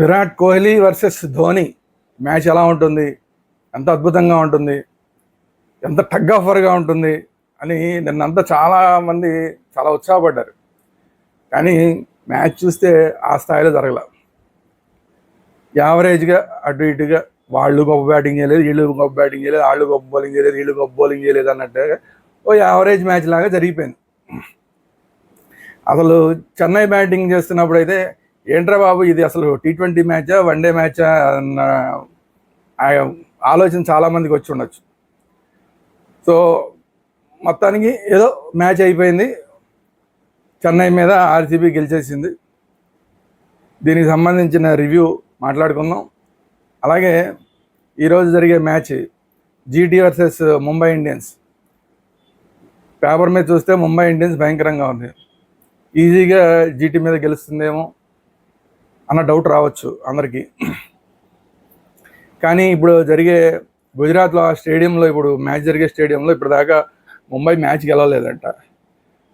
Virat Kohli versus Dhoni match ఎలా ఉంటుంది, ఎంత అద్భుతంగా ఉంటుంది, ఎంత టగ్ ఆఫర్గా ఉంటుంది అని నిన్నంతా చాలామంది చాలా ఉత్సాహపడ్డారు. కానీ మ్యాచ్ చూస్తే ఆ స్థాయిలో జరగల. యావరేజ్గా అటు ఇటుగా వాళ్ళు గొప్ప బ్యాటింగ్ చేయలేదు, వీళ్ళు గొప్ప బ్యాటింగ్ చేయలేదు, వాళ్ళు గొప్ప బౌలింగ్ చేయలేదు, వీళ్ళు గొప్ప బౌలింగ్ చేయలేదు అన్నట్టుగా ఓ యావరేజ్ మ్యాచ్ లాగా జరిగిపోయింది. అసలు చెన్నై బ్యాటింగ్ చేస్తున్నప్పుడు అయితే ఏంట్రా బాబు ఇది అసలు T20 మ్యాచా వన్డే మ్యాచా అన్న ఆలోచన చాలామందికి వచ్చి ఉండొచ్చు. సో మొత్తానికి ఏదో మ్యాచ్ అయిపోయింది, చెన్నై మీద RCB గెలిచేసింది. దీనికి సంబంధించిన రివ్యూ మాట్లాడుకుందాం. అలాగే ఈరోజు జరిగే match GT versus Mumbai Indians. Paper మీద చూస్తే ముంబై ఇండియన్స్ భయంకరంగా ఉంది, ఈజీగా GT మీద గెలుస్తుందేమో అన్న డౌట్ రావచ్చు అందరికీ. కానీ ఇప్పుడు జరిగే గుజరాత్లో ఆ స్టేడియంలో, ఇప్పుడు మ్యాచ్ జరిగే స్టేడియంలో ఇప్పుడు దాకా ముంబై మ్యాచ్ గెలవలేదంట.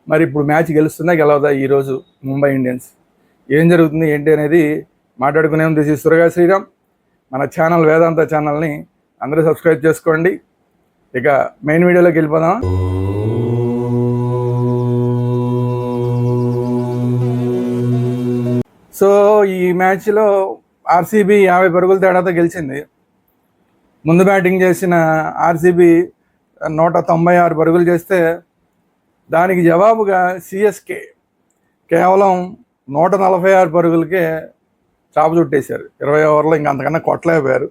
మరి ఇప్పుడు మ్యాచ్ గెలుస్తుందా గెలవదా ఈరోజు ముంబై ఇండియన్స్? ఏం జరుగుతుంది ఏంటి అనేది మాట్లాడుకునేం. This is Suraga Sriram. మన ఛానల్ వేదాంత ఛానల్ని అందరూ సబ్స్క్రైబ్ చేసుకోండి. ఇక మెయిన్ వీడియోలోకి వెళ్ళిపోదాం. సో ఈ మ్యాచ్లో RCB 50 పరుగుల తేడాతో గెలిచింది. ముందు బ్యాటింగ్ చేసిన RCB 196 పరుగులు చేస్తే దానికి జవాబుగా CSK కేవలం 146 పరుగులకే చాపు చుట్టేశారు. 20 ఓవర్లో ఇంకా అంతకన్నా కొట్టలేకపోయారు.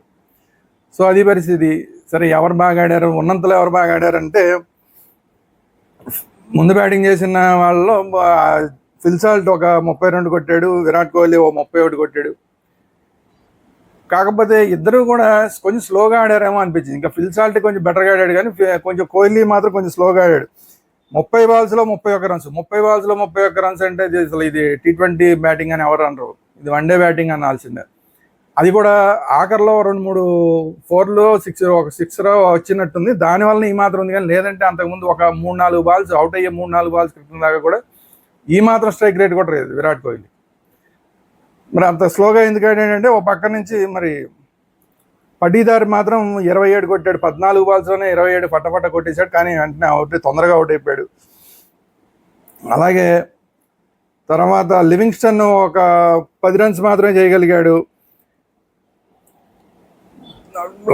సో అది పరిస్థితి. సరే ఎవరు బాగా ఆడారు, ఉన్నంతలో ఎవరు బాగా ఆడారంటే ముందు బ్యాటింగ్ చేసిన వాళ్ళలో ఫిల్ సాల్ట్ ఒక 32 కొట్టాడు, విరాట్ కోహ్లీ ఓ 31 కొట్టాడు. కాకపోతే ఇద్దరు కూడా కొంచెం స్లోగా ఆడారేమో అనిపించింది. ఇంకా ఫిల్ సాల్ట్ కొంచెం బెటర్గా ఆడాడు, కానీ కొంచెం కోహ్లీ మాత్రం కొంచెం స్లోగా ఆడాడు. 30 బాల్స్లో 31 రన్స్. 30 బాల్స్లో 31 రన్స్ అంటే అసలు ఇది T20 బ్యాటింగ్ అని ఎవరు అనరు, ఇది వన్డే బ్యాటింగ్ అనాల్సిందే. అది కూడా ఆఖరిలో 2-3 4లు 6 ఒక 6 వచ్చినట్టుంది. దానివల్ల ఈ మాత్రం ఉంది. కానీ లేదంటే అంతకుముందు ఒక 3-4 బాల్స్ అవుట్ అయ్యే 3-4 బాల్స్ క్రితం దాకా కూడా ఈ మాత్రం స్ట్రైక్ రేట్ కూడా లేదు విరాట్ కోహ్లీ. మరి అంత స్లోగా ఎందుకు ఆడాడంటే ఒక పక్క నుంచి మరి పటీదార్ మాత్రం 27 కొట్టాడు. 14 బాల్స్లోనే 27 పట్టపట్ట కొట్టేశాడు. కానీ వెంటనే తొందరగా అవుట్ అయిపోయాడు. అలాగే తర్వాత లివింగ్స్టన్ ఒక 10 రన్స్ మాత్రమే చేయగలిగాడు.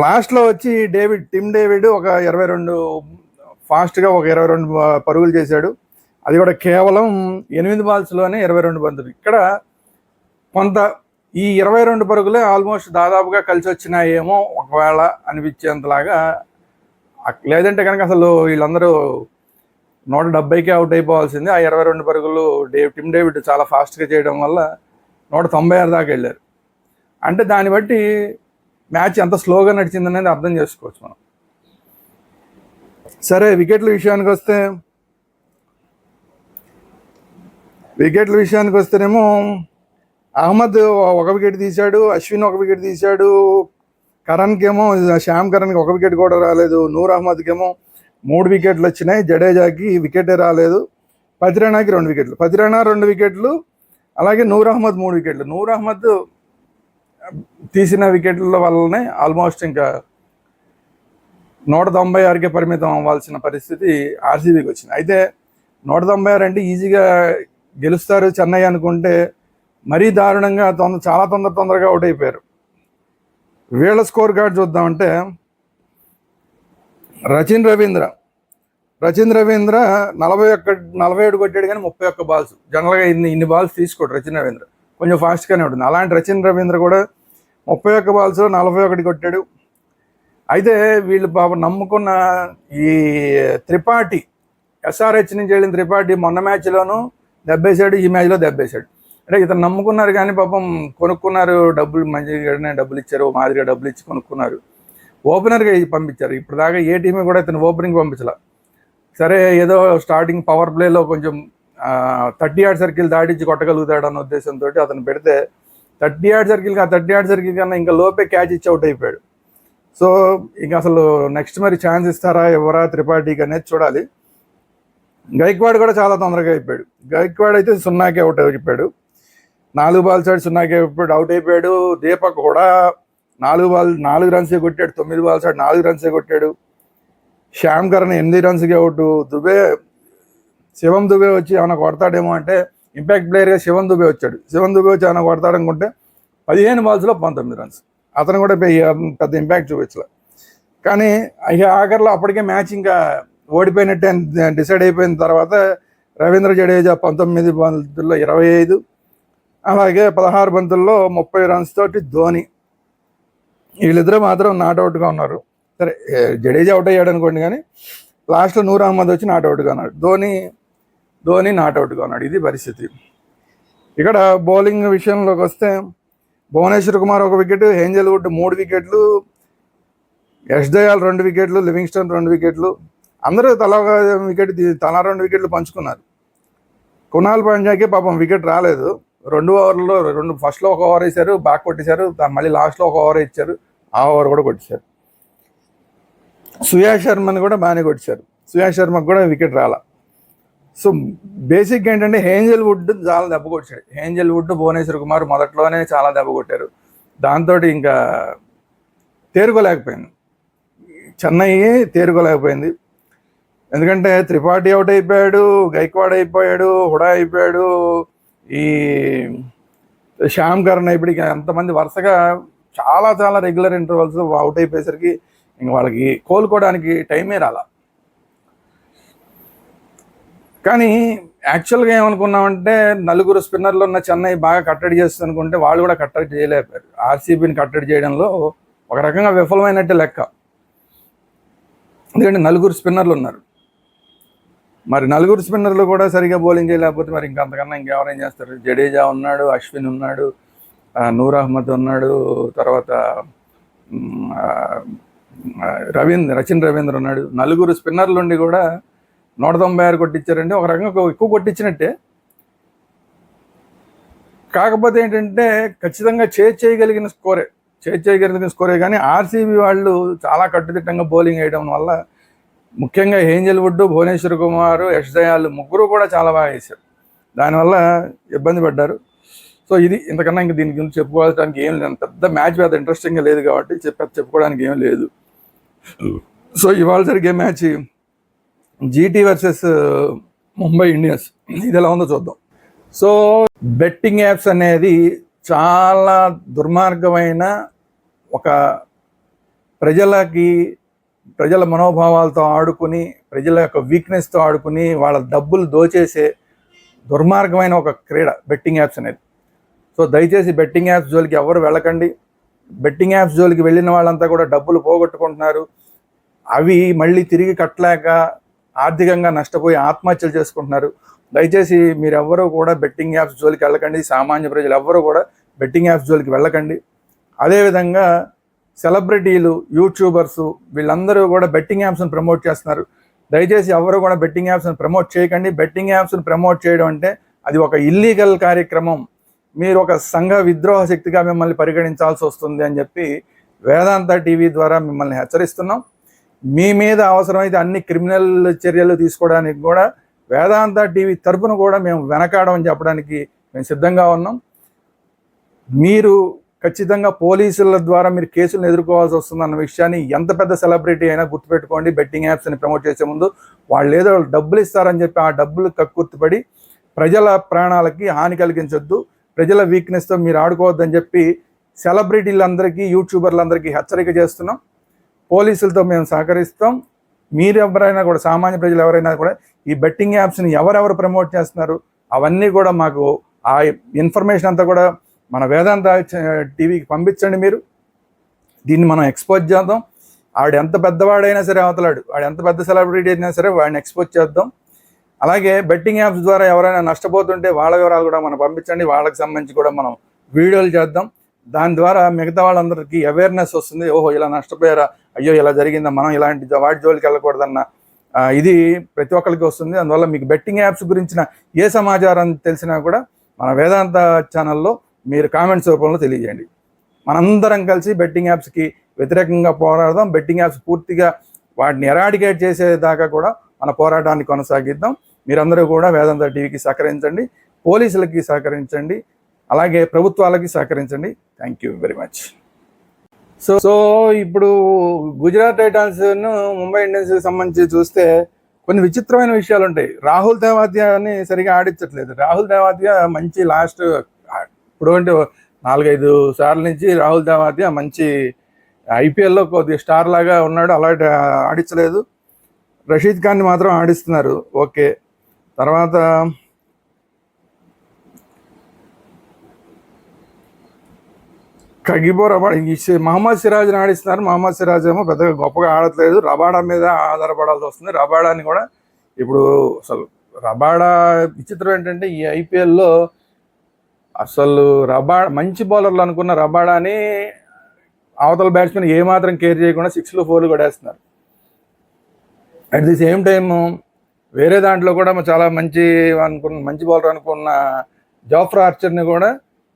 లాస్ట్లో వచ్చి టిమ్ డేవిడ్ ఒక 22 ఫాస్ట్గా ఒక 22 పరుగులు చేశాడు. అది కూడా కేవలం 8 బాల్స్లోనే 22 బంతులు. ఇక్కడ కొంత ఈ 22 పరుగులే ఆల్మోస్ట్ దాదాపుగా కలిసి వచ్చినాయేమో ఒకవేళ అనిపించేంతలాగా. లేదంటే కనుక అసలు వీళ్ళందరూ 170కే అవుట్ అయిపోవాల్సింది. ఆ 22 పరుగులు టిమ్ డేవిడ్ చాలా ఫాస్ట్గా చేయడం వల్ల 196 దాకా వెళ్ళారు. అంటే దాన్ని బట్టి మ్యాచ్ ఎంత స్లోగా నడిచిందనేది అర్థం చేసుకోవచ్చు మనం. సరే వికెట్ల విషయానికి వస్తేనేమో అహ్మద్ ఒక వికెట్ తీశాడు, అశ్విన్ ఒక వికెట్ తీశాడు, కరణ్కేమో శ్యామ్ కరణ్కి ఒక వికెట్ కూడా రాలేదు, నూర్ అహ్మద్కేమో 3 వికెట్లు వచ్చినాయి, జడేజాకి వికెటే రాలేదు, పతిరాణాకి 2 వికెట్లు, పతిరాణా 2 వికెట్లు, అలాగే నూర్ అహ్మద్ 3 వికెట్లు. నూర్ అహ్మద్ తీసిన వికెట్ల వల్లనే ఆల్మోస్ట్ ఇంకా 196కే పరిమితం అవ్వాల్సిన పరిస్థితి RCBకి వచ్చింది. అయితే 196 అంటే ఈజీగా గెలుస్తారు చెన్నై అనుకుంటే మరీ దారుణంగా చాలా తొందరగా అవుట్ అయిపోయారు. వీళ్ళ స్కోర్ కార్డ్ చూద్దామంటే రచిన్ రవీంద్ర 47 కొట్టాడు, కానీ 31 బాల్స్. జనరల్గా ఇన్ని బాల్స్ తీసుకోడు రచిన్ రవీంద్ర, కొంచెం ఫాస్ట్గానే ఉంటుంది. అలాంటి రచిన్ రవీంద్ర కూడా 31 బాల్స్లో 41 కొట్టాడు. అయితే వీళ్ళు బాబు నమ్ముకున్న ఈ త్రిపాఠి, SRH నుంచి వెళ్ళిన త్రిపాఠి మొన్న మ్యాచ్లోనూ దెబ్బేశాడు, ఈ మ్యాచ్లో దెబ్బేశాడు. అంటే ఇతను నమ్ముకున్నారు కానీ పాపం కొనుక్కున్నారు, డబ్బులు మంచిగానే డబ్బులు ఇచ్చారు, మాదిరిగా డబ్బులు ఇచ్చి కొనుక్కున్నారు. ఓపెనర్గా పంపించారు. ఇప్పుడు దాకా ఏ టీమే కూడా ఇతను ఓపెనింగ్ పంపించాల. సరే ఏదో స్టార్టింగ్ పవర్ ప్లేలో కొంచెం 30 యార్డ్ సర్కిల్ దాటించి కొట్టగలుగుతాడు అన్న ఉద్దేశంతో అతను పెడితే 30 యార్డ్ సర్కిల్ కన్నా ఇంకా లోపే క్యాచ్ ఇచ్చి అవుట్ అయిపోయాడు. సో ఇంకా అసలు నెక్స్ట్ మరి ఛాన్స్ ఇస్తారా ఎవరా త్రిపాఠికి అనేది చూడాలి. గైక్వాడ్ కూడా చాలా తొందరగా అయిపోయాడు. గైక్వాడ్ అయితే 0కే అవుట్ అయిపోయాడు. 4 బాల్స్ ఆడి 0కి అవుట్ అయిపోయాడు. దీపక్ కూడా 4 రన్సే కొట్టాడు. 9 బాల్స్ ఆడి 4 రన్సే కొట్టాడు. శ్యామ్ కరణ్ 8 రన్స్కి అవుట్. శివం దుబే వచ్చి ఏమైనా కొడతాడేమో అంటే ఇంపాక్ట్ ప్లేయర్గా శివం దుబే వచ్చాడు. శివం దుబే వచ్చి ఏమైనా కొడతాడనుకుంటే 15 బాల్స్లో 19 రన్స్. అతను కూడా పెద్ద ఇంపాక్ట్ చూపించలే. కానీ ఆఖరిలో అప్పటికే మ్యాచ్ ఇంకా ఓడిపోయినట్టే డిసైడ్ అయిపోయిన తర్వాత రవీంద్ర జడేజా 19 బంతుల్లో 25, అలాగే 16 బంతుల్లో 30 రన్స్ తోటి ధోని, వీళ్ళిద్దరూ మాత్రం నాట్అవుట్గా ఉన్నారు. సరే, జడేజా అవుట్ అయ్యాడు అనుకోండి, కానీ లాస్ట్లో నూర్ అహ్మద్ వచ్చి నాట్అవుట్గా ఉన్నాడు. ధోని నాట్అవుట్గా ఉన్నాడు. ఇది పరిస్థితి. ఇక్కడ బౌలింగ్ విషయంలోకి వస్తే భువనేశ్వర్ కుమార్ 1 వికెట్, హేంజల్వుడ్ 3 వికెట్లు, యష్ దయాల్ 2 వికెట్లు, లివింగ్స్టన్ 2 వికెట్లు, అందరూ తలా 2 వికెట్లు పంచుకున్నారు. కునాల్ పాండ్యాకి పాపం వికెట్ రాలేదు. 2 ఓవర్లలో ఫస్ట్లో 1 ఓవర్ వేశారు, బాగా కొట్టేశారు. మళ్ళీ లాస్ట్లో 1 ఓవర్ ఇచ్చారు, ఆ ఓవర్ కూడా కొట్టేశారు. సుయాష్ శర్మని కూడా బాగానే కొట్టేశారు. సుయాష్ శర్మకు కూడా వికెట్ రాలా. సో బేసిక్గా ఏంటంటే హేంజల్వుడ్ చాలా దెబ్బ కొట్టాడు. హేంజల్వుడ్, భువనేశ్వర్ కుమార్ మొదట్లోనే చాలా దెబ్బ కొట్టారు. దాంతో ఇంకా తేరుకోలేకపోయింది, చెన్నై తేరుకోలేకపోయింది. ఎందుకంటే త్రిపాఠి అవుట్ అయిపోయాడు, గైక్వాడ్ అయిపోయాడు, హుడా అయిపోయాడు, ఈ శ్యామ్ కరణ్ అయిపోయి ఎంతమంది వరుసగా చాలా రెగ్యులర్ ఇంటర్వల్స్ అవుట్ అయిపోయేసరికి ఇంక వాళ్ళకి కోలుకోవడానికి టైమే రాలా. కానీ యాక్చువల్గా ఏమనుకున్నామంటే 4 స్పిన్నర్లు ఉన్న చెన్నై బాగా కట్టడి చేస్తుంది అనుకుంటే వాళ్ళు కూడా కట్టడి చేయలేకపోయారు. ఆర్సీబీని కట్టడి చేయడంలో ఒక రకంగా విఫలమైనట్టే లెక్క. ఎందుకంటే 4 స్పిన్నర్లు ఉన్నారు. మరి 4 స్పిన్నర్లు కూడా సరిగా బౌలింగ్ చేయలేకపోతే మరి ఇంకంతకన్నా ఇంకెవరేం చేస్తారు? జడేజా ఉన్నాడు, అశ్విన్ ఉన్నాడు, నూర్ అహ్మద్ ఉన్నాడు, తర్వాత రచిన్ రవీంద్ర ఉన్నాడు. 4 స్పిన్నర్లు ఉండి కూడా 196 కొట్టించారంటే ఒక రకంగా ఎక్కువ కొట్టించినట్టే. కాకపోతే ఏంటంటే ఖచ్చితంగా చేయగలిగిన స్కోరే కానీ ఆర్సీబీ వాళ్ళు చాలా కట్టుదిట్టంగా బౌలింగ్ వేయడం వల్ల, ముఖ్యంగా హేంజల్వుడ్, భువనేశ్వర్ కుమార్, యష్ దయాల్ ముగ్గురు కూడా చాలా బాగా వేశారు. దానివల్ల ఇబ్బంది పడ్డారు. సో ఇది ఇంతకన్నా ఇంక దీని గురించి చెప్పుకోవడానికి ఏం లేదు. పెద్ద మ్యాచ్ పెద్ద ఇంట్రెస్టింగ్గా లేదు కాబట్టి చెప్పుకోవడానికి ఏం లేదు. సో ఇవాళ జరిగే match GT versus Mumbai Indians. ఇది ఎలా ఉందో చూద్దాం. సో బెట్టింగ్ యాప్స్ అనేది చాలా దుర్మార్గమైన ఒక ప్రజల మనోభావాలతో ఆడుకుని, ప్రజల యొక్క వీక్నెస్తో ఆడుకుని వాళ్ళ డబ్బులు దోచేసే దుర్మార్గమైన ఒక క్రీడ బెట్టింగ్ యాప్స్ అనేది. సో దయచేసి బెట్టింగ్ యాప్స్ జోలికి ఎవరు వెళ్ళకండి. బెట్టింగ్ యాప్స్ జోలికి వెళ్ళిన వాళ్ళంతా కూడా డబ్బులు పోగొట్టుకుంటున్నారు. అవి మళ్ళీ తిరిగి కట్టలేక ఆర్థికంగా నష్టపోయి ఆత్మహత్యలు చేసుకుంటున్నారు. దయచేసి మీరెవ్వరూ కూడా బెట్టింగ్ యాప్స్ జోలికి వెళ్ళకండి. సామాన్య ప్రజలు ఎవ్వరూ కూడా బెట్టింగ్ యాప్స్ జోలికి వెళ్ళకండి. అదేవిధంగా సెలబ్రిటీలు, యూట్యూబర్స్ వీళ్ళందరూ కూడా బెట్టింగ్ యాప్స్ని ప్రమోట్ చేస్తున్నారు. దయచేసి ఎవరు కూడా బెట్టింగ్ యాప్స్ని ప్రమోట్ చేయకండి. బెట్టింగ్ యాప్స్ని ప్రమోట్ చేయడం అంటే అది ఒక ఇల్లీగల్ కార్యక్రమం. మీరు ఒక సంఘ విద్రోహ శక్తిగా మిమ్మల్ని పరిగణించాల్సి వస్తుంది అని చెప్పి వేదాంత టీవీ ద్వారా మిమ్మల్ని హెచ్చరిస్తున్నాం. మీ మీద అవసరమైతే అన్ని క్రిమినల్ చర్యలు తీసుకోవడానికి కూడా వేదాంత టీవీ తరపున కూడా మేము వెనకాడమని చెప్పడానికి మేము సిద్ధంగా ఉన్నాం. మీరు ఖచ్చితంగా పోలీసుల ద్వారా మీరు కేసులను ఎదుర్కోవాల్సి వస్తుందన్న విషయాన్ని ఎంత పెద్ద సెలబ్రిటీ అయినా గుర్తుపెట్టుకోండి. బెట్టింగ్ యాప్స్ని ప్రమోట్ చేసే ముందు వాళ్ళు ఏదో డబ్బులు ఇస్తారని చెప్పి ఆ డబ్బులు కక్కుర్తిపడి ప్రజల ప్రాణాలకి హాని కలిగించొద్దు, ప్రజల వీక్నెస్తో మీరు ఆడుకోవద్దని చెప్పి సెలబ్రిటీలందరికీ, యూట్యూబర్లందరికీ హెచ్చరిక చేస్తున్నాం. పోలీసులతో మేము సహకరిస్తాం. మీరు ఎవరైనా కూడా, సామాన్య ప్రజలు ఎవరైనా కూడా ఈ బెట్టింగ్ యాప్స్ని ఎవరెవరు ప్రమోట్ చేస్తున్నారు అవన్నీ కూడా మాకు ఆ ఇన్ఫర్మేషన్ అంతా కూడా మన వేదాంత టీవీకి పంపించండి. మీరు దీన్ని మనం ఎక్స్పోజ్ చేద్దాం. ఆవిడ ఎంత పెద్దవాడైనా సరే అవతలాడు, వాడు ఎంత పెద్ద సెలబ్రిటీ అయినా సరే వాడిని ఎక్స్పోజ్ చేద్దాం. అలాగే బెట్టింగ్ యాప్స్ ద్వారా ఎవరైనా నష్టపోతుంటే వాళ్ళ వివరాలు కూడా మనం పంపించండి. వాళ్ళకి సంబంధించి కూడా మనం వీడియోలు చేద్దాం. దాని ద్వారా మిగతా వాళ్ళందరికీ అవేర్నెస్ వస్తుంది. ఓహో ఇలా నష్టపోయారా, అయ్యో ఇలా జరిగిందా, మనం ఇలాంటి వాటి జోలికి వెళ్ళకూడదన్న ఇది ప్రతి ఒక్కరికి వస్తుంది. అందువల్ల మీకు బెట్టింగ్ యాప్స్ గురించిన ఏ సమాచారం తెలిసినా కూడా మన వేదాంత ఛానల్లో మీరు కామెంట్స్ రూపంలో తెలియజేయండి. మనందరం కలిసి బెట్టింగ్ యాప్స్కి వ్యతిరేకంగా పోరాడదాం. బెట్టింగ్ యాప్స్ పూర్తిగా వాటిని ఎరాడికేట్ చేసేదాకా కూడా మన పోరాటాన్ని కొనసాగిద్దాం. మీరందరూ కూడా వేదాంత టీవీకి సహకరించండి, పోలీసులకి సహకరించండి. అలాగే ప్రభుత్వాలకి సహకరించండి. Thank you very much. So ఇప్పుడు గుజరాత్ టైటాన్స్ ముంబై ఇండియన్స్కి సంబంధించి చూస్తే కొన్ని విచిత్రమైన విషయాలు ఉంటాయి. రాహుల్ తెవాతియాని సరిగా ఆడించట్లేదు. రాహుల్ తెవాతియా మంచి లాస్ట్ ఇప్పుడు అంటే 4-5 సార్ల నుంచి రాహుల్ తెవాతియా మంచి ఐపీఎల్లో కొద్దిగా స్టార్ లాగా ఉన్నాడు, అలాంటి ఆడించలేదు. రషీద్ ఖాన్ని మాత్రం ఆడిస్తున్నారు, ఓకే. తర్వాత కగిబో రబాడా మహమ్మద్ సిరాజ్ని ఆడిస్తున్నారు. మహమ్మద్ సిరాజ్ ఏమో పెద్దగా గొప్పగా ఆడట్లేదు, రబాడా మీద ఆధారపడాల్సి వస్తుంది. రబాడాని కూడా ఇప్పుడు అసలు రబాడా విచిత్రం ఏంటంటే ఈ ఐపీఎల్లో అసలు మంచి బౌలర్లు అనుకున్న రబాడాని అవతల బ్యాట్స్మెన్ ఏమాత్రం కేర్ చేయకుండా 6లు 4లు కొట్టేస్తున్నారు. అట్ ది సేమ్ టైం వేరే దాంట్లో కూడా చాలా మంచి బౌలర్ అనుకున్న జాఫ్రా ఆర్చర్ని కూడా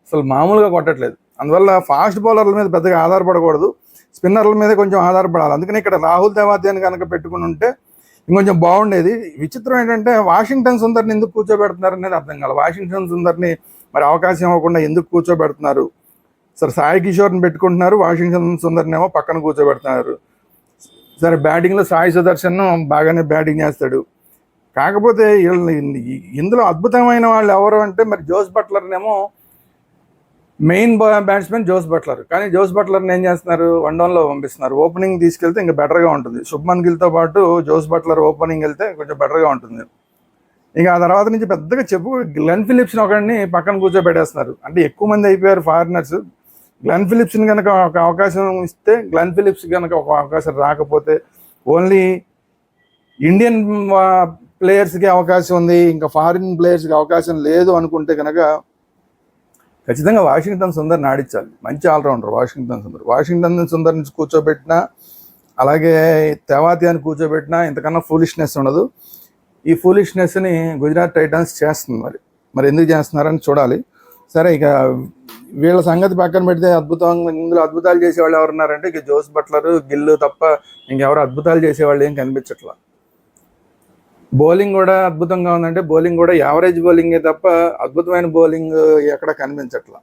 అసలు మామూలుగా కొట్టట్లేదు. అందువల్ల ఫాస్ట్ బౌలర్ల మీద పెద్దగా ఆధారపడకూడదు, స్పిన్నర్ల మీద కొంచెం ఆధారపడాలి. అందుకని ఇక్కడ రాహుల్ తెవాతియాని కనుక పెట్టుకుని ఉంటే ఇంకొంచెం బాగుండేది. విచిత్రం ఏంటంటే వాషింగ్టన్ సుందర్ని ఎందుకు కూర్చోబెడుతున్నారు అనేది అర్థం కాదు. వాషింగ్టన్ సుందర్ని మరి అవకాశం ఇవ్వకుండా ఎందుకు కూర్చోబెడుతున్నారు? సరే సాయి కిషోర్ని పెట్టుకుంటున్నారు, వాషింగ్టన్ సుందర్ని ఏమో పక్కన కూర్చోబెడుతున్నారు. సరే బ్యాటింగ్లో సాయి సుదర్శన్ బాగానే బ్యాటింగ్ చేస్తాడు. కాకపోతే ఇందులో అద్భుతమైన వాళ్ళు ఎవరు అంటే మరి జోస్ బట్లర్నేమో మెయిన్ బ్యాట్స్మెన్ జోస్ బట్లర్, కానీ జోస్ బట్లర్ని ఏం చేస్తున్నారు, 1 డౌన్లో పంపిస్తున్నారు. ఓపెనింగ్ తీసుకెళ్తే ఇంకా బెటర్గా ఉంటుంది. శుభ్మన్ గిల్తో పాటు జోస్ బట్లర్ ఓపెనింగ్ వెళ్తే కొంచెం బెటర్గా ఉంటుంది. ఇంకా ఆ తర్వాత నుంచి పెద్దగా గ్లెన్ ఫిలిప్స్ని ఒకడిని పక్కన కూర్చోబెట్టేస్తున్నారు. అంటే ఎక్కువ మంది అయిపోయారు ఫారినర్స్. గ్లెన్ ఫిలిప్స్ని కనుక ఒక అవకాశం ఇస్తే, గ్లెన్ ఫిలిప్స్ కనుక ఒక అవకాశం రాకపోతే, ఓన్లీ ఇండియన్ ప్లేయర్స్కి అవకాశం ఉంది, ఇంకా ఫారిన్ ప్లేయర్స్కి అవకాశం లేదు అనుకుంటే కనుక ఖచ్చితంగా వాషింగ్టన్ సుందర్ని ఆడించాలి. మంచి ఆల్రౌండర్ వాషింగ్టన్ సుందర్ని కూర్చోబెట్టినా, అలాగే తెవాతియాని కూర్చోబెట్టినా ఇంతకన్నా ఫూలిష్నెస్ ఉండదు. ఈ ఫూలిష్నెస్ని గుజరాత్ టైటాన్స్ చేస్తుంది. మరి ఎందుకు చేస్తున్నారని చూడాలి. సరే, ఇక వీళ్ళ సంగతి పక్కన పెడితే ఇందులో అద్భుతాలు చేసేవాళ్ళు ఎవరున్నారంటే ఇక జోస్ బట్లర్, గిల్లు తప్ప ఇంకెవరు అద్భుతాలు చేసేవాళ్ళు ఏం కనిపించట్లా. బౌలింగ్ కూడా అద్భుతంగా ఉందంటే బౌలింగ్ కూడా యావరేజ్ బౌలింగే తప్ప అద్భుతమైన బౌలింగ్ ఎక్కడ కనిపించట్లా.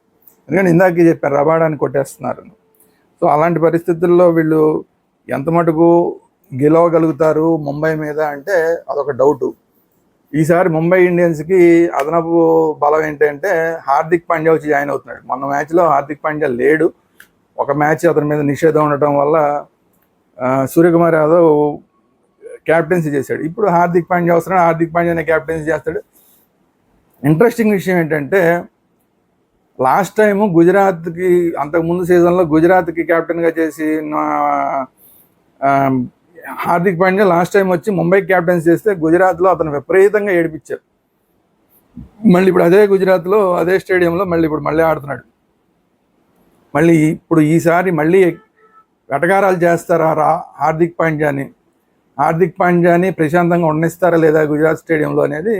ఎందుకంటే ఇందాక చెప్పారు రబాడాని కొట్టేస్తున్నారు. సో అలాంటి పరిస్థితుల్లో వీళ్ళు ఎంత మటుకు గెలవగలుగుతారు ముంబై మీద అంటే అదొక డౌటు. ఈసారి ముంబై ఇండియన్స్కి అదనపు బలం ఏంటంటే హార్దిక్ పాండ్యా వచ్చి జాయిన్ అవుతున్నాడు. మొన్న మ్యాచ్లో హార్దిక్ పాండ్యా లేడు. ఒక మ్యాచ్ అతని మీద నిషేధం ఉండటం వల్ల సూర్యకుమార్ యాదవ్ క్యాప్టెన్సీ చేశాడు. ఇప్పుడు హార్దిక్ పాండ్యా వస్తున్నాడు, హార్దిక్ పాండ్యానే క్యాప్టెన్సీ చేస్తాడు. ఇంట్రెస్టింగ్ విషయం ఏంటంటే లాస్ట్ టైము గుజరాత్కి, అంతకుముందు సీజన్లో గుజరాత్కి క్యాప్టెన్గా చేసి హార్దిక్ పాండ్యా లాస్ట్ టైం వచ్చి ముంబైకి క్యాప్టెన్సీ చేస్తే గుజరాత్లో అతను విపరీతంగా ఏడిపించారు. మళ్ళీ ఇప్పుడు అదే గుజరాత్లో అదే స్టేడియంలో మళ్ళీ ఆడుతున్నాడు. ఇప్పుడు ఈసారి మళ్ళీ వెటకారాలు చేస్తారా హార్దిక్ పాండ్యాని ప్రశాంతంగా ఉండనిస్తారా లేదా గుజరాత్ స్టేడియంలో అనేది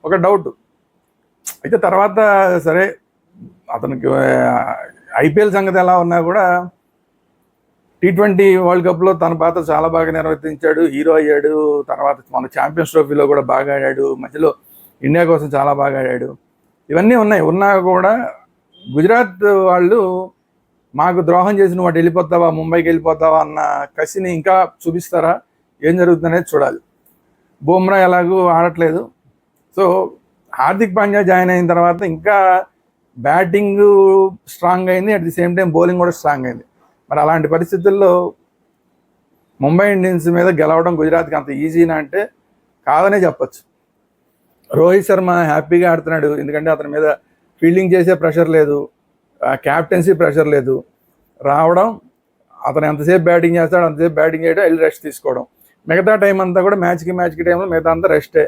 ఒక డౌట్. అయితే తర్వాత సరే, అతనికి ఐపీఎల్ సంగతి ఎలా ఉన్నా కూడా T20 వరల్డ్ కప్లో తన పాత్ర చాలా బాగా నిర్వర్తించాడు, హీరో అయ్యాడు. తర్వాత మన ఛాంపియన్స్ ట్రోఫీలో కూడా బాగా ఆడాడు, మధ్యలో ఇండియా కోసం చాలా బాగా ఆడాడు. ఇవన్నీ ఉన్నా కూడా గుజరాత్ వాళ్ళు మాకు ద్రోహం చేసి నువ్వు అటు వెళ్ళిపోతావా, ముంబైకి వెళ్ళిపోతావా అన్న కసిని ఇంకా చూపిస్తారా, ఏం జరుగుతుందనేది చూడాలి. బుమ్రా ఎలాగూ ఆడట్లేదు. సో హార్దిక్ పాండ్యా జాయిన్ అయిన తర్వాత ఇంకా బ్యాటింగ్ స్ట్రాంగ్ అయింది, at the same time bowling కూడా స్ట్రాంగ్ అయింది. మరి అలాంటి పరిస్థితుల్లో ముంబై ఇండియన్స్ మీద గెలవడం గుజరాత్కి అంత ఈజీనా అంటే కాదనే చెప్పచ్చు. రోహిత్ శర్మ హ్యాపీగా ఆడుతున్నాడు, ఎందుకంటే అతని మీద ఫీల్డింగ్ చేసే ప్రెషర్ లేదు, క్యాప్టెన్సీ ప్రెషర్ లేదు. రావడం, అతను ఎంతసేపు బ్యాటింగ్ చేస్తాడు అంతసేపు బ్యాటింగ్ చేయడం, వెళ్ళి రెస్ట్ తీసుకోవడం. మిగతా టైం అంతా కూడా మ్యాచ్కి టైంలో మిగతా అంతా రెస్టే.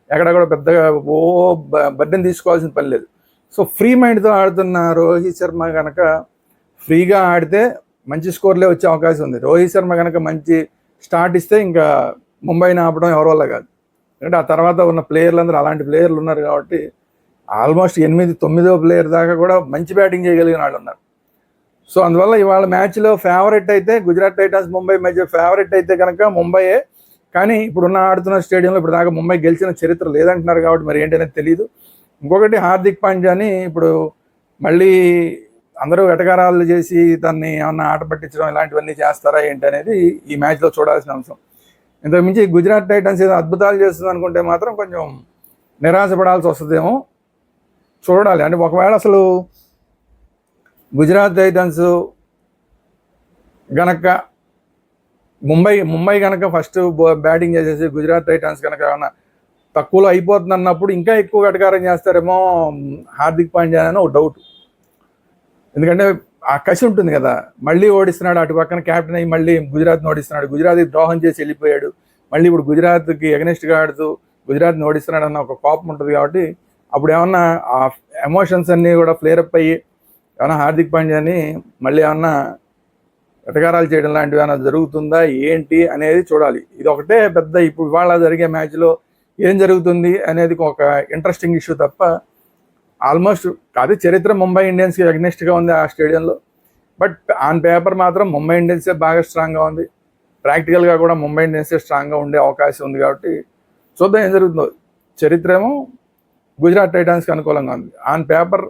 ఎక్కడ కూడా పెద్దగా బర్డెన్ తీసుకోవాల్సిన పని లేదు. సో ఫ్రీ మైండ్తో ఆడుతున్న రోహిత్ శర్మ కనుక ఫ్రీగా ఆడితే మంచి స్కోర్లే వచ్చే అవకాశం ఉంది. రోహిత్ శర్మ కనుక మంచి స్టార్ట్ ఇస్తే ఇంకా ముంబైని ఆపడం ఎవరి వల్ల కాదు. ఎందుకంటే ఆ తర్వాత ఉన్న ప్లేయర్లందరూ అలాంటి ప్లేయర్లు ఉన్నారు కాబట్టి ఆల్మోస్ట్ 8-9వ ప్లేయర్ దాకా కూడా మంచి బ్యాటింగ్ చేయగలిగిన వాళ్ళు ఉన్నారు. సో అందువల్ల ఇవాళ మ్యాచ్లో ఫేవరెట్ అయితే గుజరాత్ టైటాన్స్ ముంబై మధ్య ఫేవరెట్ అయితే కనుక ముంబైయే. కానీ ఇప్పుడున్న ఆడుతున్న స్టేడియంలో ఇప్పుడు దాకా ముంబై గెలిచిన చరిత్ర లేదంటున్నారు కాబట్టి మరి ఏంటనేది తెలియదు. ఇంకొకటి హార్దిక్ పాండ్యాని ఇప్పుడు మళ్ళీ అందరూ వెటకారాలు చేసి దాన్ని ఏమన్నా ఆట పట్టించడం ఇలాంటివన్నీ చేస్తారా ఏంటి అనేది ఈ మ్యాచ్లో చూడాల్సిన అంశం. ఇంతకుమించి గుజరాత్ టైటన్స్ ఏదో అద్భుతాలు చేస్తుంది అనుకుంటే మాత్రం కొంచెం నిరాశపడాల్సి వస్తుందేమో, చూడాలి. అంటే ఒకవేళ అసలు గుజరాత్ టైటన్స్ గనక ముంబై కనుక ఫస్ట్ బ్యాటింగ్ చేసేసి గుజరాత్ టైటన్స్ కనుక ఏమన్నా తక్కువలో అయిపోతుంది అన్నప్పుడు ఇంకా ఎక్కువ వెటకారం చేస్తారేమో హార్దిక్ పాండ్యా అని ఒక డౌట్. ఎందుకంటే ఆ కసి ఉంటుంది కదా, మళ్ళీ ఓడిస్తున్నాడు, అటు పక్కన క్యాప్టెన్ అయ్యి మళ్ళీ గుజరాత్ని ఓడిస్తున్నాడు, గుజరాత్కి ద్రోహం చేసి వెళ్ళిపోయాడు, మళ్ళీ ఇప్పుడు గుజరాత్కి ఎగనెస్ట్గా ఆడుతూ గుజరాత్ని ఓడిస్తున్నాడు అన్న ఒక కోపం ఉంటుంది. కాబట్టి అప్పుడు ఏమన్నా ఆ ఎమోషన్స్ అన్నీ కూడా ఫ్లేరప్ అయ్యి ఏమన్నా హార్దిక్ పాండ్యాని మళ్ళీ ఏమన్నా వెటకారాలు చేయడం లాంటివి ఏమైనా జరుగుతుందా ఏంటి అనేది చూడాలి. ఇది ఒకటే పెద్ద ఇప్పుడు ఇవాళ జరిగే మ్యాచ్లో ఏం జరుగుతుంది అనేది ఒక ఇంట్రెస్టింగ్ ఇష్యూ తప్ప ఆల్మోస్ట్ అదే చరిత్ర ముంబై ఇండియన్స్కి అగ్నెస్ట్గా ఉంది ఆ స్టేడియంలో. బట్ ఆన్ పేపర్ మాత్రం ముంబై ఇండియన్సే బాగా స్ట్రాంగ్గా ఉంది, ప్రాక్టికల్గా కూడా ముంబై ఇండియన్సే స్ట్రాంగ్గా ఉండే అవకాశం ఉంది. కాబట్టి చూద్దాం ఏం జరుగుతుందో. చరిత్ర ఏమో గుజరాత్ టైటన్స్కి అనుకూలంగా ఉంది, ఆన్ పేపర్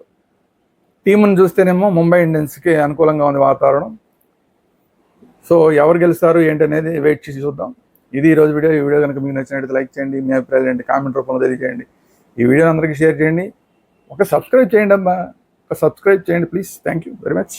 టీంని చూస్తేనేమో ముంబై ఇండియన్స్కి అనుకూలంగా ఉంది వాతావరణం. సో ఎవరు గెలుస్తారు ఏంటి అనేది వెయిట్ చేసి చూద్దాం. ఇది ఈరోజు వీడియో. ఈ వీడియో కనుక మీకు నచ్చినట్లయితే లైక్ చేయండి, మీ అభిప్రాయాలు ఏంటి కామెంట్ రూపంలో తెలియజేయండి, ఈ వీడియోని అందరికీ షేర్ చేయండి, ఒక సబ్స్క్రైబ్ చేయండి అమ్మా, ఒక సబ్స్క్రైబ్ చేయండి please. Thank you very much.